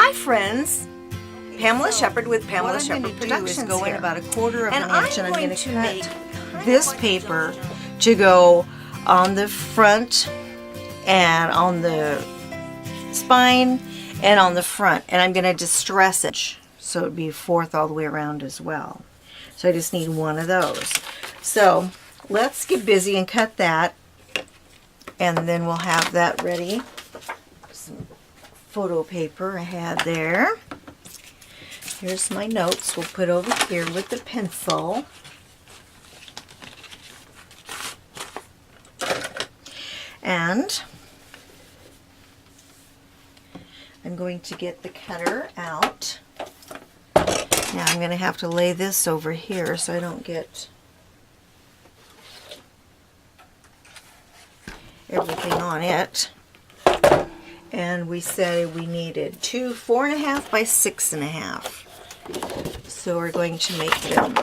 Hi friends, Pamela Shepherd with Pamela Shepherd Productions is go in here. about 1/4 of And an inch, and I'm I'm going going to to make cut this paper to go on the front and on the spine and on the front, and I'm going to distress it so it'd be 4th all the way around as well. So I just need one of those. So let's get busy and cut that, and then we'll have that ready. Some photo paper I had there. Here's my notes we'll put over here with the pencil. And I'm going to get the cutter out. Now I'm going to have to lay this over here so I don't get everything on it. And we said we needed 2 4.5 by 6.5. So we're going to make them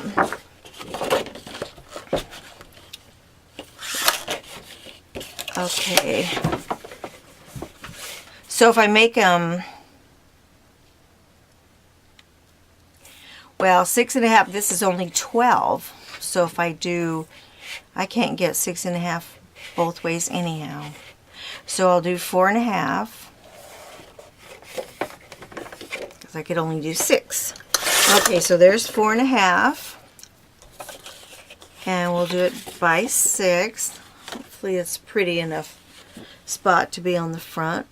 okay. So if I make them, well, 6.5, this is only 12. So if I do, I can't get 6.5 both ways anyhow. So I'll do 4.5, because I could only do 6. Okay, so there's 4.5, and we'll do it by 6. Hopefully it's pretty enough spot to be on the front.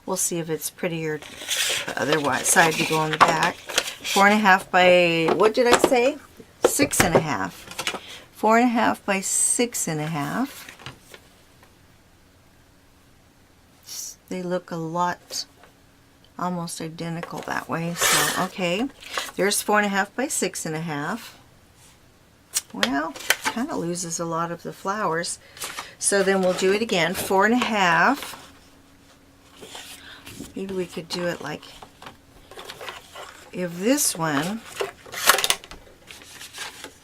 We'll see if it's prettier the other side to go on the back. 4.5 by, what did I say? 6.5. 4.5 by 6.5. They look a lot, almost identical that way. So, okay, there's 4.5 by 6.5. Well, kind of loses a lot of the flowers. So then we'll do it again, 4.5. Maybe we could do it like, if this one,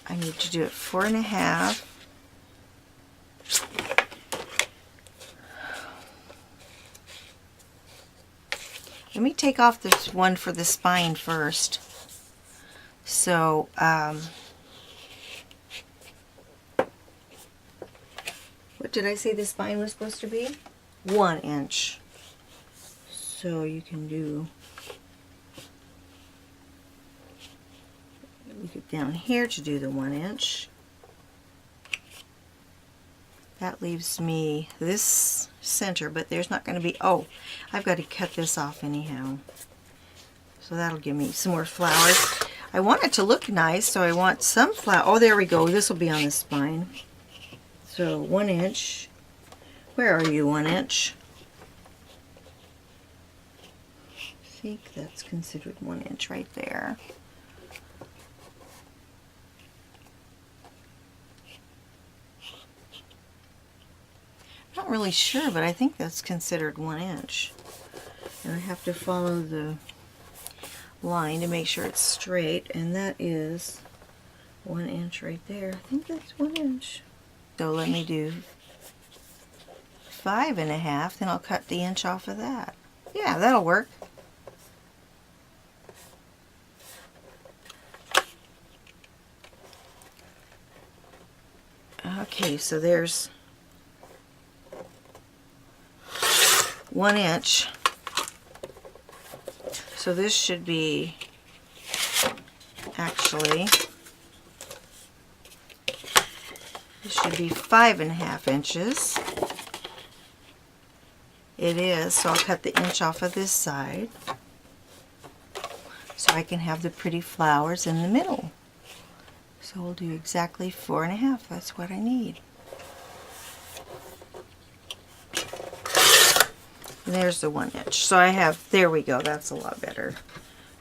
I need to do it 4.5. Let me take off this one for the spine first. So, what did I say the spine was supposed to be? 1 inch. So you can do, look it down here to do the 1 inch. That leaves me this center, but there's not going to be, oh, I've got to cut this off anyhow. So that'll give me some more flowers. I want it to look nice, so I want some flower. Oh, there we go. This will be on the spine. So 1 inch. Where are you, 1 inch? I think that's considered 1 inch right there. Not really sure, but I think that's considered 1 inch. And I have to follow the line to make sure it's straight, and that is 1 inch right there. I think that's 1 inch. So let me do 5.5, then I'll cut the inch off of that. Yeah, that'll work. Okay, so there's 1 inch. So this should be, actually, this should be 5.5 inches. It is, so I'll cut the inch off of this side so I can have the pretty flowers in the middle. So we'll do exactly 4.5. That's what I need. And there's the 1 inch. So I have, there we go. That's a lot better.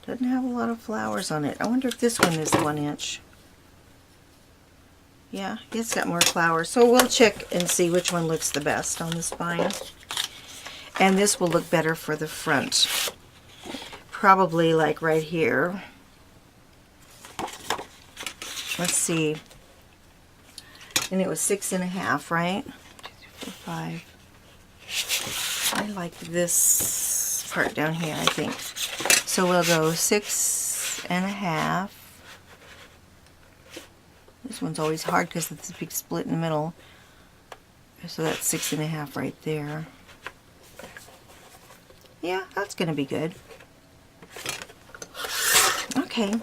Doesn't have a lot of flowers on it. I wonder if this one is 1 inch. Yeah, it's got more flowers. So we'll check and see which one looks the best on the spine. And this will look better for the front. Probably like right here. Let's see. And it was 6.5, right? 2, 3, 4, 5. I like this part down here, I think. So we'll go 6.5. This one's always hard because it's a big split in the middle. So that's 6.5 right there. Yeah, that's going to be good. Okay.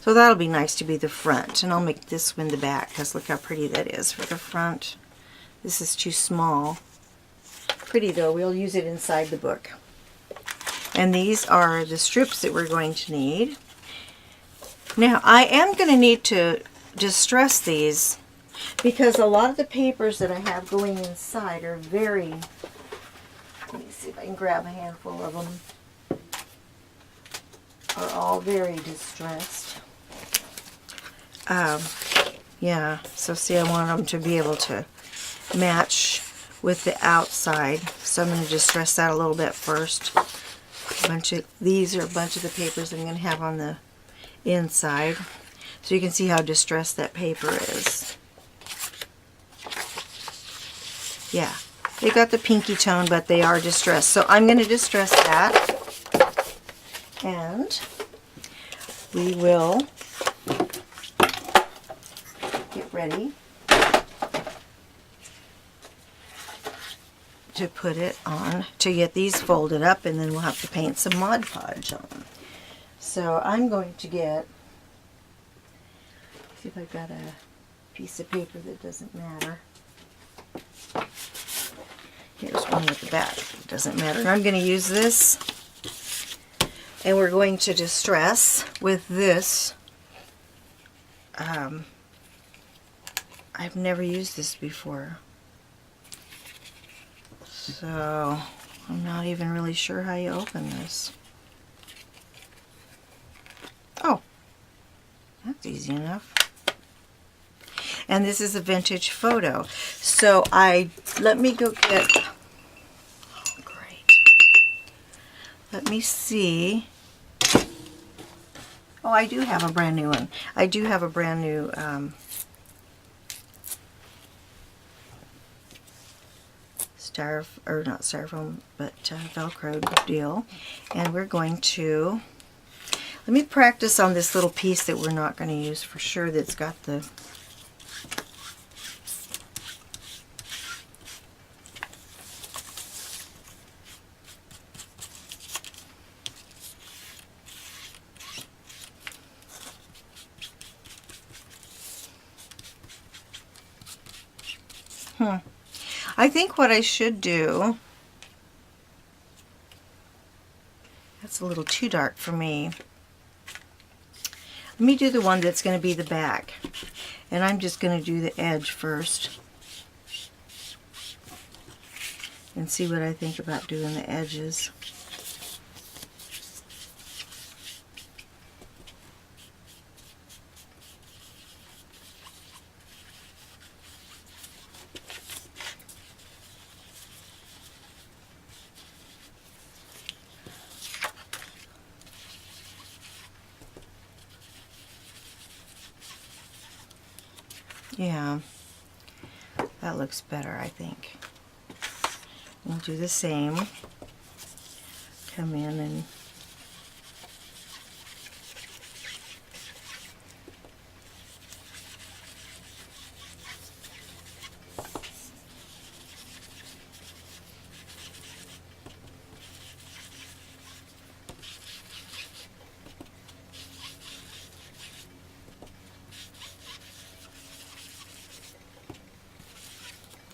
So that'll be nice to be the front. And I'll make this one the back because look how pretty that is for the front. This is too small. Pretty though. We'll use it inside the book. And these are the strips that we're going to need. Now, I am going to need to distress these because a lot of the papers that I have going inside are very... Let me see if I can grab a handful of them. Are all very distressed. Yeah, so see, I want them to be able to match with the outside. So I'm going to distress that a little bit first. These are a bunch of the papers I'm going to have on the inside. So you can see how distressed that paper is. Yeah, they got the pinky tone, but they are distressed. So I'm going to distress that. And we will get ready to put it on, to get these folded up, and then we'll have to paint some Mod Podge on them. So I'm going to get, see if I've got a piece of paper that doesn't matter. Here's one with the back. It doesn't matter. And I'm going to use this, and we're going to distress with this. I've never used this before, so I'm not even really sure how you open this. Oh, that's easy enough. And this is a vintage photo. So let me go get, oh great. Let me see. Oh, I do have a brand new one. I do have a brand new not styrofoam, but Velcro deal. And we're going to, let me practice on this little piece that we're not going to use for sure, that's got the, I think what I should do, that's a little too dark for me. Let me do the one that's going to be the back. And I'm just going to do the edge first. And see what I think about doing the edges. Yeah, that looks better, I think. We'll do the same. Come in and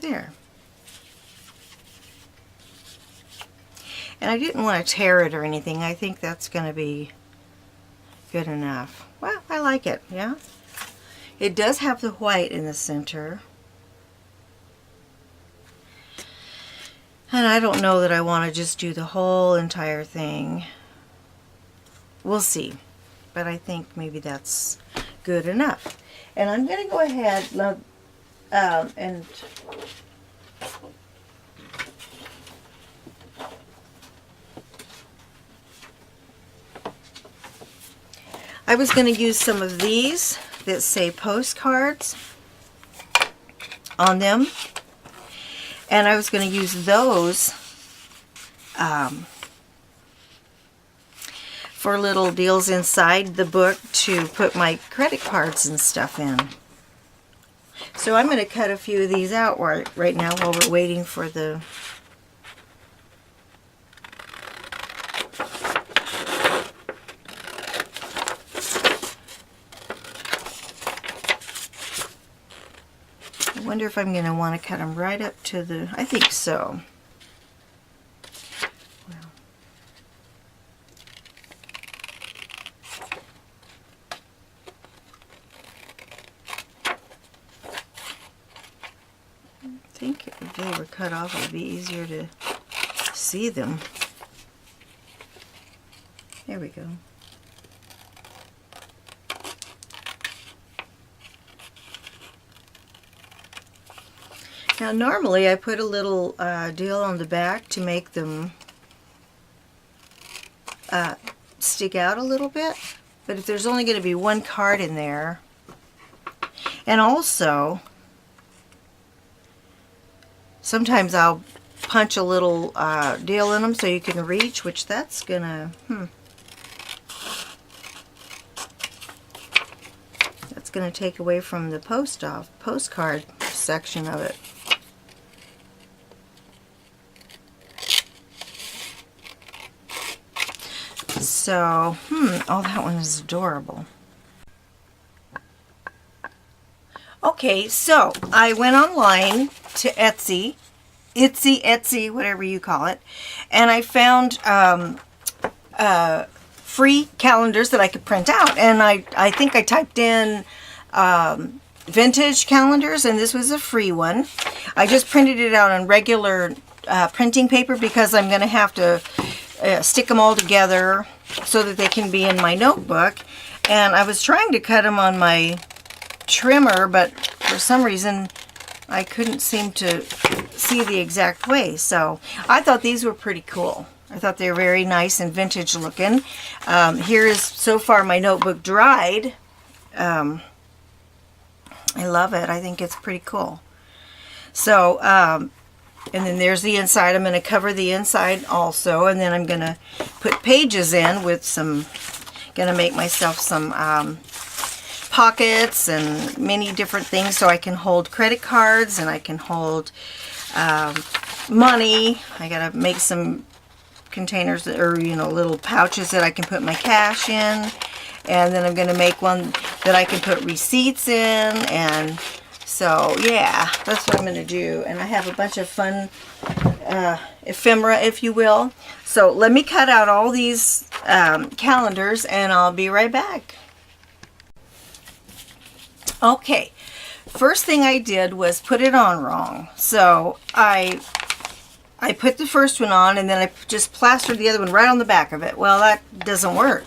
there. And I didn't want to tear it or anything. I think that's going to be good enough. Well, I like it, yeah. It does have the white in the center. And I don't know that I want to just do the whole entire thing. We'll see. But I think maybe that's good enough. And I'm going to go ahead and I was going to use some of these that say postcards on them, and I was going to use those for little deals inside the book to put my credit cards and stuff in. So I'm going to cut a few of these out right now while we're waiting for the... I wonder if I'm going to want to cut them right up to the... I think so. I think if they were cut off, it would be easier to see them. There we go. Now normally I put a little deal on the back to make them stick out a little bit, but if there's only going to be one card in there, and also sometimes I'll punch a little deal in them so you can reach, which that's gonna that's gonna take away from the postcard section of it. So, oh, that one is adorable. Okay, so I went online to Etsy, whatever you call it, and I found free calendars that I could print out. And I think I typed in vintage calendars, and this was a free one. I just printed it out on regular printing paper because I'm going to have to stick them all together so that they can be in my notebook. And I was trying to cut them on my trimmer, but for some reason I couldn't seem to see the exact way. So I thought these were pretty cool. I thought they were very nice and vintage looking. Here is so far my notebook dried. I love it. I think it's pretty cool. So and then there's the inside. I'm going to cover the inside also, and then I'm going to put pages in with some, going to make myself some pockets and many different things so I can hold credit cards and I can hold money. I got to make some containers that, or little pouches that I can put my cash in, and then I'm going to make one that I can put receipts in. And so yeah, that's what I'm going to do. And I have a bunch of fun ephemera, if you will. So let me cut out all these calendars and I'll be right back. Okay, first thing I did was put it on wrong. So I put the first one on and then I just plastered the other one right on the back of it. Well, that doesn't work.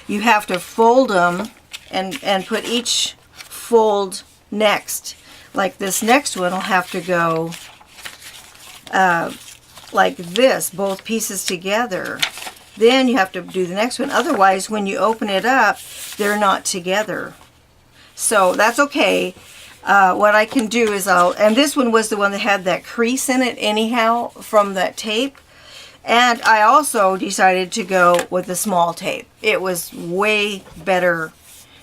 You have to fold them and put each fold next. Like this next one will have to go like this, both pieces together. Then you have to do the next one. Otherwise, when you open it up, they're not together. So that's okay. What I can do is and this one was the one that had that crease in it anyhow from that tape. And I also decided to go with the small tape. It was way better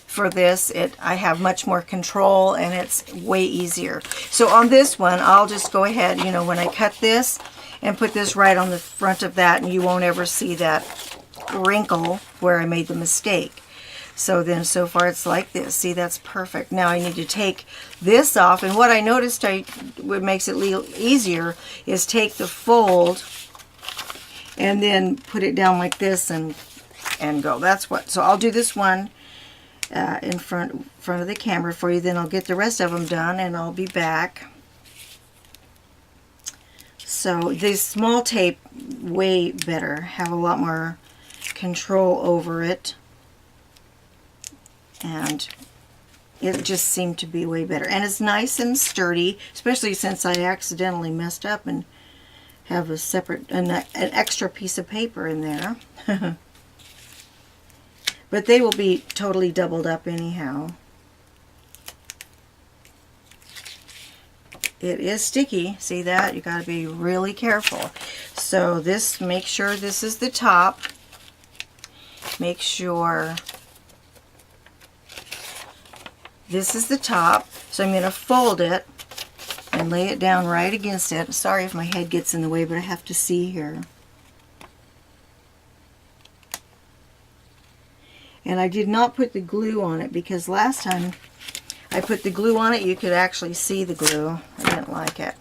for this. I have much more control and it's way easier. So on this one, I'll just go ahead, when I cut this and put this right on the front of that, and you won't ever see that wrinkle where I made the mistake. So then so far it's like this. See, that's perfect. Now I need to take this off, and what I noticed what makes it easier is take the fold and then put it down like this and go. That's what. So I'll do this one in front of the camera for you, then I'll get the rest of them done and I'll be back. So this small tape, way better, have a lot more control over it, and it just seemed to be way better. And it's nice and sturdy, especially since I accidentally messed up and have a separate, an extra piece of paper in there. But they will be totally doubled up anyhow. it is sticky. See that? You got to be really careful. So this, make sure this is the top. Make sure this is the top. So I'm going to fold it and lay it down right against it. Sorry if my head gets in the way, but I have to see here. And I did not put the glue on it because last time I put the glue on it, you could actually see the glue. I didn't like it.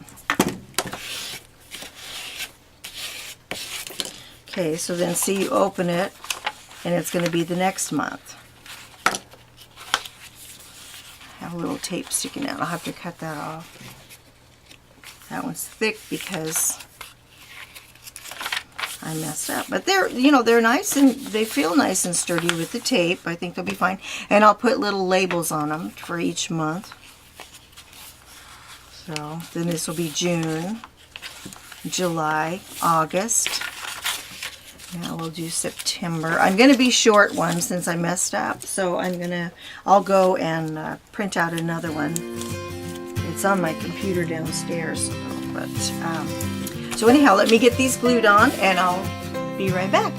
Okay, so then see, you open it, and it's going to be the next month. I have a little tape sticking out. I'll have to cut that off. That one's thick because I messed up. But they're, you know, they're nice and they feel nice and sturdy with the tape. I think they'll be fine. And I'll put little labels on them for each month. So then this will be June, July, August. Now we'll do September. I'm going to be short one since I messed up. So I'll go and print out another one. It's on my computer downstairs. So anyhow, let me get these glued on and I'll be right back.